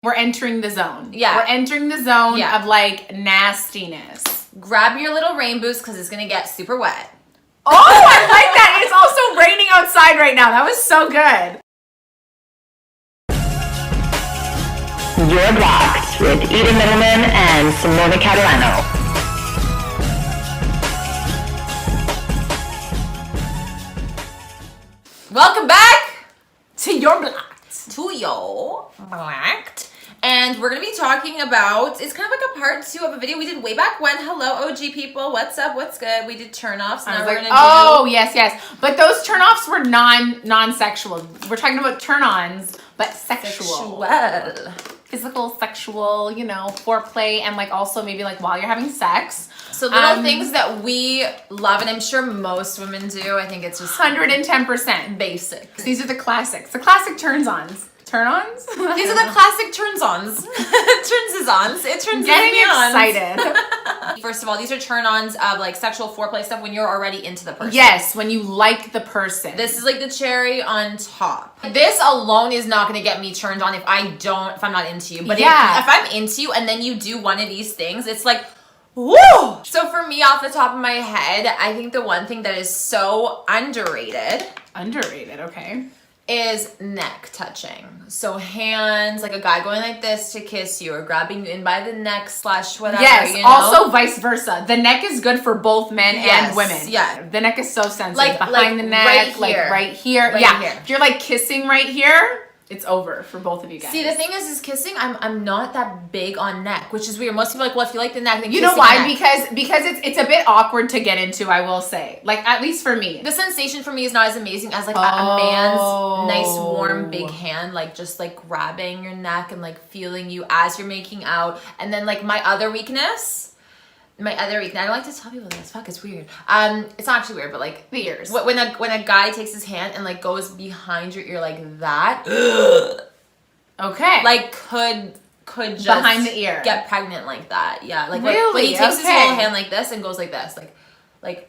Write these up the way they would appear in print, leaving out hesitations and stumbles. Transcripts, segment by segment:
We're entering the zone. Yeah. We're entering the zone of like nastiness. Grab your little rain boots because it's going to get super wet. Oh, I like that. It's also raining outside right now. That was so good. You're Blocked with Eden Middleman and Simona Catalano. Welcome back To Your Blocked. to Yo Blocked. And we're going to be talking about, it's kind of like a part 2 of a video we did way back when. Hello, OG people. What's up? What's good? We did turn-offs. Now we're going to Yes. But those turn-offs were non-sexual. We're talking about turn-ons, but sexual. Physical, sexual, you know, foreplay, and like also maybe like while you're having sex. So little things that we love, and I'm sure most women do. I think it's just 110% basic. These are the classics. The classic turns-ons. Turn-ons? These are the classic turns-ons. Turns-is-ons. It turns Getting me on. excited. First of all, these are turn-ons of like sexual foreplay stuff when you're already into the person. Yes, when you like the person. This is like the cherry on top. This alone is not going to get me turned on if I'm not into you. But if I'm into you and then you do one of these things, it's like, woo! So for me, off the top of my head, I think the one thing that is so underrated, okay, is neck touching. So hands, like a guy going like this to kiss you or grabbing you in by the neck / whatever. Yes, you know? also vice versa. The neck is good for both men and women. Yeah. The neck is so sensitive. Like behind the neck, right here. Right here. If you're like kissing right here, it's over for both of you guys. See, the thing is kissing, I'm not that big on neck, which is weird. Most people are like, well, if you like the neck, then you know why? Because it's a bit awkward to get into, I will say. Like, at least for me. The sensation for me is not as amazing as like a man's nice, warm, big hand, like just like grabbing your neck and like feeling you as you're making out. And then like my other weakness, I don't like to tell people this. Fuck, it's weird. It's not actually weird, but like the ears. When a guy takes his hand and like goes behind your ear like that. Okay. Like could just behind the ear get pregnant like that. Yeah. Like really? when he takes his whole hand like this and goes like this, like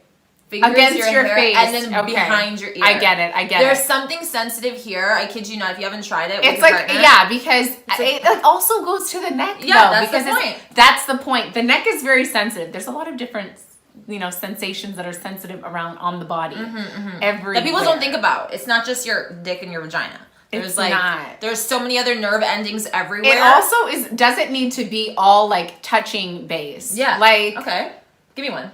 fingers against your hair face and then behind your ear. I get it. There's something sensitive here. I kid you not. If you haven't tried it, it's like because it like also goes to the neck. Yeah, though, that's the point. That's the point. The neck is very sensitive. There's a lot of different, sensations that are sensitive around on the body. Everywhere. That people don't think about. It's not just your dick and your vagina. There's so many other nerve endings everywhere. It also doesn't need to be all like touching base. Yeah. Like okay, give me one.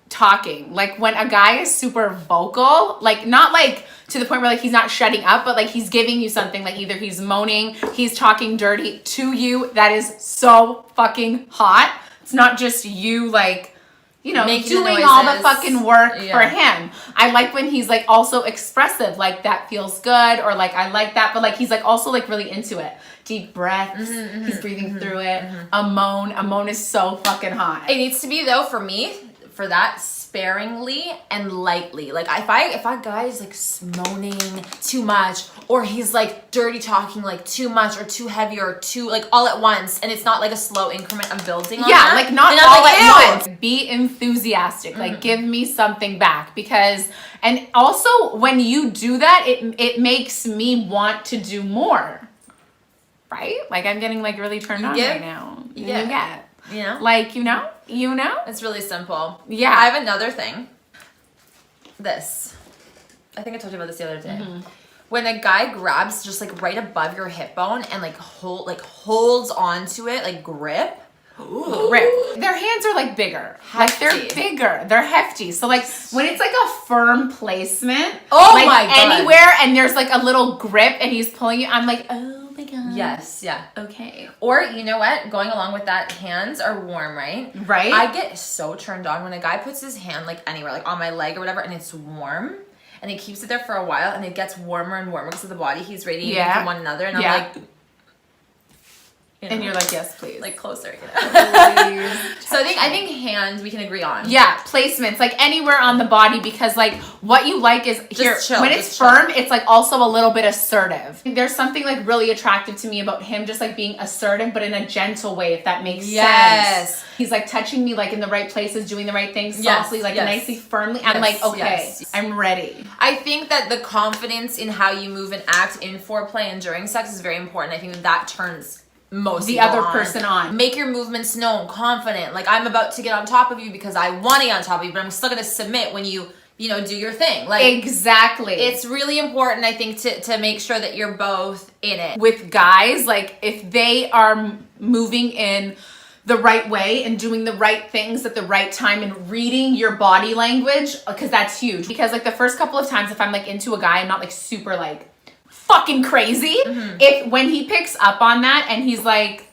Talking, like when a guy is super vocal, like not like to the point where like he's not shutting up, but like he's giving you something, like either he's moaning, he's talking dirty to you. That is so fucking hot. It's not just you like doing all the fucking work for him. I like when he's like also expressive, like that feels good, or like I like that, but like he's like also like really into it. Deep breaths, he's breathing through it. A moan is so fucking hot. It needs to be though for me, for that, sparingly and lightly. Like if a guy is like moaning too much, or he's like dirty talking like too much or too heavy or too like all at once, and it's not like a slow increment of building on that, like not all at once. Be enthusiastic. Like give me something back, because and also when you do that, it makes me want to do more. Right? Like I'm getting like really turned on right now. You get. You know? Like, you know? It's really simple. Yeah. I have another thing. This. I think I told you about this the other day. When a guy grabs just like right above your hip bone and like holds onto it, like grip. Ooh. Grip. Their hands are like bigger. Hefty. Like they're bigger. They're hefty. So like when it's like a firm placement. Oh like my God. Anywhere and there's like a little grip and he's pulling you. I'm like, oh. Yes, yeah. Okay. Or, you know what? Going along with that, hands are warm, right? Right. I get so turned on when a guy puts his hand like anywhere, like on my leg or whatever, and it's warm, and he keeps it there for a while, and it gets warmer and warmer because of the body he's radiating from one another, and I'm like... and you're like, yes, please. Like closer, So I think hands we can agree on. Yeah, placements, like anywhere on the body, because like what you like is chill, when it's firm, it's like also a little bit assertive. There's something like really attractive to me about him just like being assertive, but in a gentle way, if that makes sense. He's like touching me like in the right places, doing the right things softly, nicely, firmly. I'm like, okay, I'm ready. I think that the confidence in how you move and act in foreplay and during sex is very important. I think that turns most the people other on. person on. Make your movements known, confident. Like, I'm about to get on top of you because I want to get on top of you, but I'm still going to submit when you know, do your thing. Like, exactly. It's really important, I think, to make sure that you're both in it. With guys, like, if they are moving in the right way and doing the right things at the right time and reading your body language, because that's huge. Because, like, the first couple of times, if I'm, like, into a guy, I'm not, like, super, like, fucking crazy. If when he picks up on that and he's, like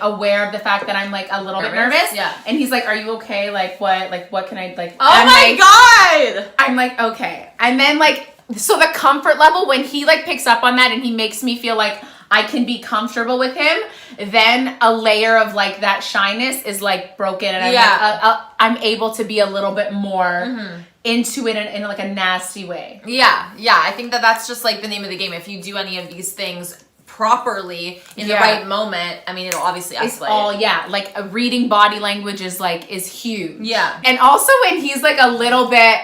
aware of the fact that I'm, like, a little bit nervous. Yeah. And he's like, are you okay? Like, what can I, like... Oh my God! I'm like, okay. And then, like, so the comfort level, when he, like, picks up on that and he makes me feel like I can be comfortable with him, then a layer of, like, that shyness is, like, broken. And I'm, like, I'm able to be a little bit more into it in, like, a nasty way. Yeah. I think that's just, like, the name of the game. If you do any of these things properly in the right moment, I mean, it'll obviously escalate. It's all, like, reading body language is huge. Yeah. And also when he's, like, a little bit,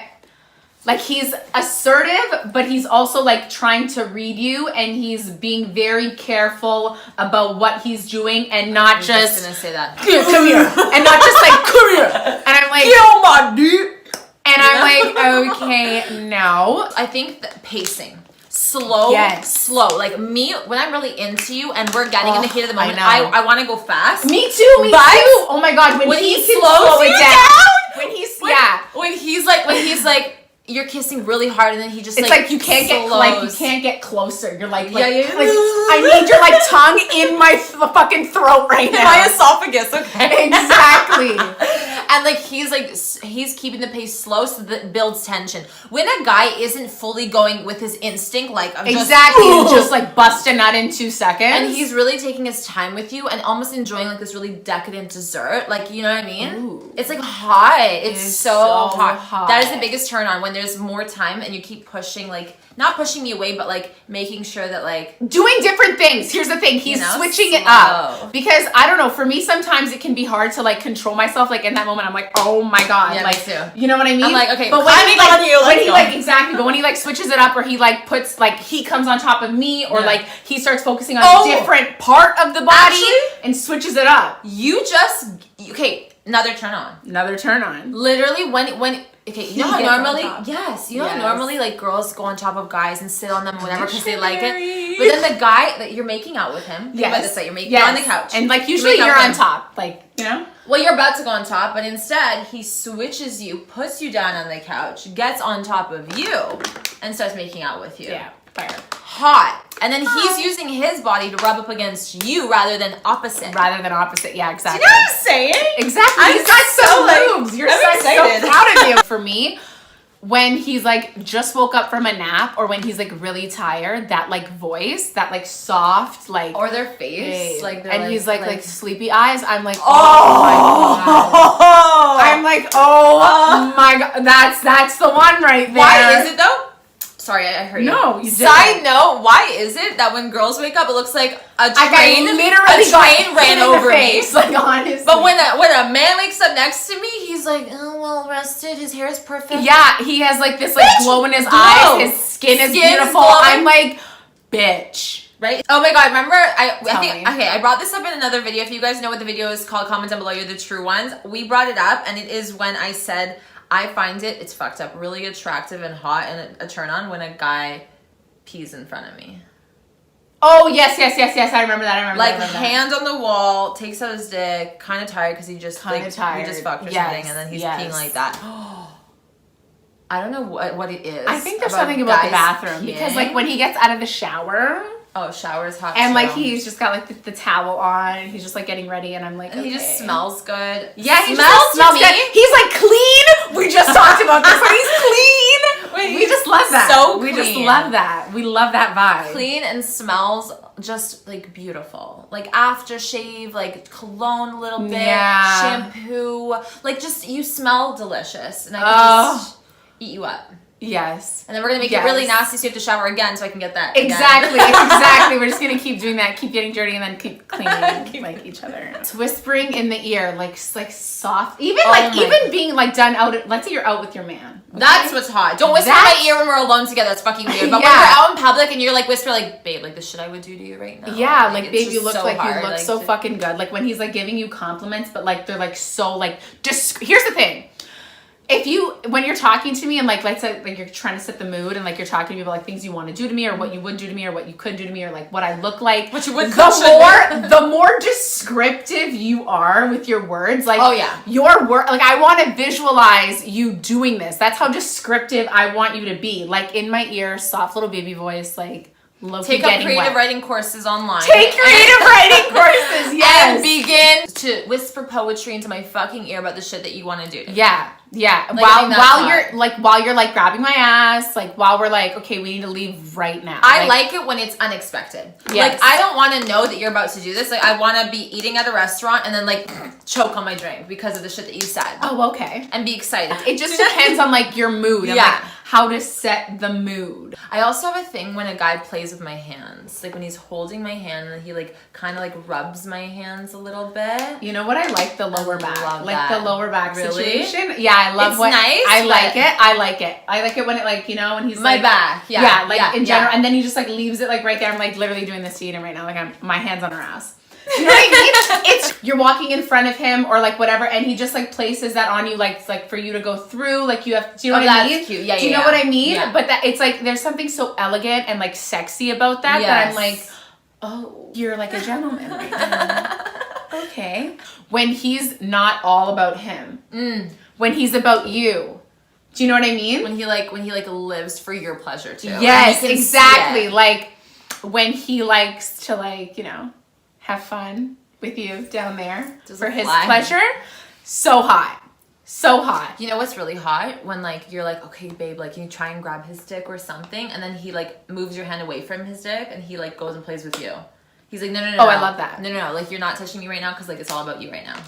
like, he's assertive, but he's also, like, trying to read you, and he's being very careful about what he's doing, and not just gonna say that. Come here. And not just, like, come here. And I'm like, kill my dude. And I'm like, okay, no. I think that pacing. Slow. Like, me, when I'm really into you and we're getting in the heat of the moment, I want to go fast. Me too. Oh my God, when he slows it down. When he's like, you're kissing really hard, and then he just, it's like you can't slows. get closer. You're like, yeah. I need your, like, tongue in my fucking throat right now. My esophagus, okay. Exactly. And, like, he's keeping the pace slow so that it builds tension. When a guy isn't fully going with his instinct, like, I'm just like bust a nut in 2 seconds, and he's really taking his time with you and almost enjoying, like, this really decadent dessert, like, you know what I mean? Ooh. It's, like, hot. It's so hot. That is the biggest biggest turn on, when there's more time and you keep pushing, like, not pushing me away, but, like, making sure that, like, doing different things. Here's the thing, he's switching it up. Because I don't know, for me sometimes it can be hard to, like, control myself. Like, in that moment I'm like, oh my God. Yeah, like, me too. You know what I mean? I'm like, okay, but when he, like, on you, exactly, but when he, like, switches it up, or he, like, puts, like, he comes on top of me, or like he starts focusing on a different part of the body and switches it up. Another turn on. Literally when okay, you know how normally, how normally, like, girls go on top of guys and sit on them or whatever because they like it. But then the guy that you're making out with him, think about this, that you're making on the couch. And, like, usually you're on top, like, you know? Well, you're about to go on top, but instead he switches you, puts you down on the couch, gets on top of you, and starts making out with you. Yeah, fire. Hot. And then he's using his body to rub up against you rather than opposite. Yeah, exactly. Do you know what I'm saying? Exactly. I'm He's got so, some moves. You're I'm excited. so proud of you. For me, when he's, like, just woke up from a nap, or when he's, like, really tired, that, like, voice, that, like, soft, like, or their face, like, and he's like sleepy eyes. I'm like, oh my God. I'm like, oh my God. That's the one right there. Why is it though? Sorry, I heard you. No, you didn't. Side note, why is it that when girls wake up, it looks like a train ran over me? Like, honestly. But when a man wakes up next to me, he's like, oh, well rested, his hair is perfect. Yeah, he has, like, this, like, glow in his eyes, his skin is beautiful. I'm like, bitch. Right? Oh my God, remember, I brought this up in another video. If you guys know what the video is called, comment down below, you're the true ones. We brought it up, and it is when I said, I find it's fucked up, really attractive and hot and a turn on when a guy pees in front of me. Oh, yes. I remember that. Hand on the wall, takes out his dick, kind of tired because he just, we just fucked or something, and then he's peeing like that. I don't know what it is. I think there's something about the bathroom. Because, like, when he gets out of the shower... Oh, shower's hot. And, like, he's just got, like, the towel on, and he's just, like, getting ready, and I'm like, and he just smells good. Yeah, he smells good. He's, like, clean. We just talked about this, but he's clean. We just love that. So clean. We just love that. We love that vibe. Clean and smells just, like, beautiful. Like, aftershave, like, cologne a little bit, shampoo. Like, just, you smell delicious, and I could just eat you up. Yes. And then we're gonna make it really nasty so you have to shower again so I can get that. Exactly. Exactly. We're just gonna keep doing that, keep getting dirty, and then keep cleaning like each other. It's whispering in the ear, like soft. Even even being like done out. Let's say you're out with your man. Okay? That's what's hot. Don't whisper in my ear when we're alone together. That's fucking weird. But when we're out in public and you're like whisper like, babe, like this shit I would do to you right now. Yeah, like babe, you look so like hard. you look like, so fucking good. Like when he's like giving you compliments, but like they're like so like just. Here's the thing. When you're talking to me and like let's say like you're trying to set the mood and like you're talking to me about like things you want to do to me or what you would do to me or what you could do to me or like what I look like, what you would the more descriptive you are with your words, like your word, like I want to visualize you doing this. That's how descriptive I want you to be. Like in my ear, soft little baby voice, like take up creative writing courses online. Take creative writing courses, yes. And begin to whisper poetry into my fucking ear about the shit that you want to do. Yeah. Yeah. Like, while you're like grabbing my ass, like while we're like, okay, we need to leave right now. I like it when it's unexpected. Yes. Like I don't want to know that you're about to do this. Like I want to be eating at a restaurant and then like choke on my drink because of the shit that you said. Oh, okay. And be excited. It just depends on like your mood. And, like, how to set the mood. I also have a thing when a guy plays with my hands. Like when he's holding my hand and he like kind of like rubs my hands a little bit. You know what? I like the lower back. Like the lower back situation. Yeah, I love it's nice. I like it. I like it. I like it when it like, you know, when he's my like, back. Yeah. Yeah, like in general. And then he just like leaves it like right there. I'm like literally doing this to Eden right now. Like my hand's on her ass. You know what I mean? It's you're walking in front of him or like whatever, and he just like places that on you, like for you to go through. Like you have, do you know what I mean? Cute. Yeah, do you know what I mean? Yeah. But that it's like there's something so elegant and like sexy about that that I'm like, oh, you're like a gentleman right now. Okay. When he's not all about him, when he's about you. Do you know what I mean? When he like lives for your pleasure too. Yes, exactly. Like when he likes to like, you know, have fun with you down there for his pleasure. So hot. So hot. You know what's really hot? When like you're like, okay, babe, like can you try and grab his dick or something? And then he like moves your hand away from his dick and he like goes and plays with you. He's like, no. Oh, I love that. No. Like you're not touching me right now because like it's all about you right now.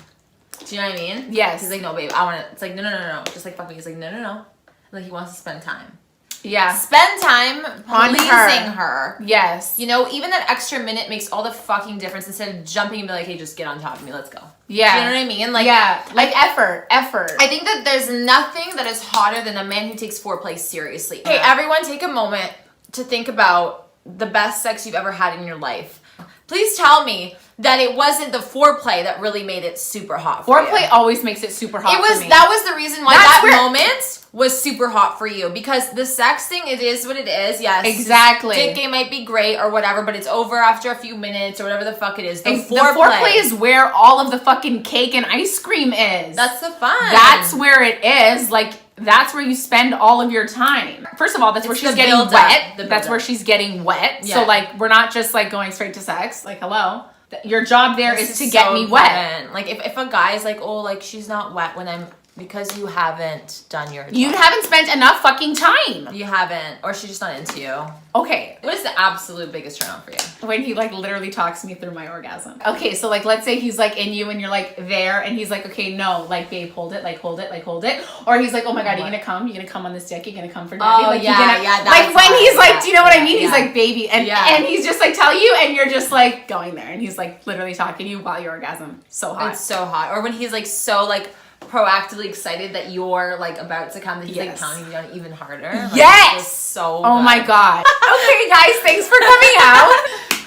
Do you know what I mean? Yes. He's like, no, babe, I want to. It's like, no. Just like fuck me. He's like, no. Like he wants to spend time. Yeah. Spend time pleasing her. Yes. You know, even that extra minute makes all the fucking difference instead of jumping and be like, hey, just get on top of me. Let's go. Yeah. Do you know what I mean? Like, like effort. I think that there's nothing that is hotter than a man who takes foreplay seriously. Okay, everyone take a moment to think about the best sex you've ever had in your life. Please tell me that it wasn't the foreplay that really made it super hot for you. Foreplay always makes it super hot for me. That was the reason why moment was super hot for you. Because the sex thing, it is what it is. Yes. Exactly. Dick game might be great or whatever, but it's over after a few minutes or whatever the fuck it is. The foreplay is where all of the fucking cake and ice cream is. That's the fun. That's where it is. Like, that's where you spend all of your time. First of all, that's where she's getting wet. That's where she's getting wet. Yeah. So, like, we're not just, like, going straight to sex. Like, hello. Your job there is to get me wet. Like, if a guy is like, oh, like, she's not wet when I'm... Because you haven't done your job. You haven't spent enough fucking time. You haven't. Or she's just not into you. Okay. What is the absolute biggest turn on for you? When he like literally talks me through my orgasm. Okay, so like let's say he's like in you and you're like there and he's like, okay, no, like babe, hold it. Or he's like, oh my god, you're gonna come? You're gonna come on this dick? You're gonna come for daddy? Oh, like, yeah. Like when he's like, do you know what I mean? He's like, baby. And he's just like tell you and you're just like going there and he's like literally talking to you while you're orgasm. So hot. It's so hot. Or when he's like so like proactively excited that you're like about to come, that he's like pounding you down even harder. Like, yes. So oh good. my god. Okay, guys, thanks for coming out.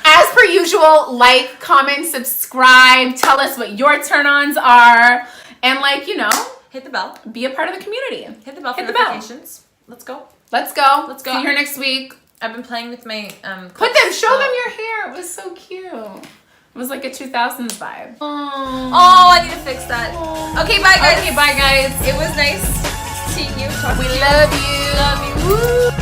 As per usual, like, comment, subscribe, tell us what your turn-ons are, and like, you know, hit the bell. Be a part of the community. Hit the bell for notifications. Let's go. See you here next week. I've been playing with my show them your hair. It was so cute. It was like a 2000s vibe. Oh, I need to fix that. Okay, bye guys. Okay, bye guys. It was nice seeing you. We love you. Love you. Woo.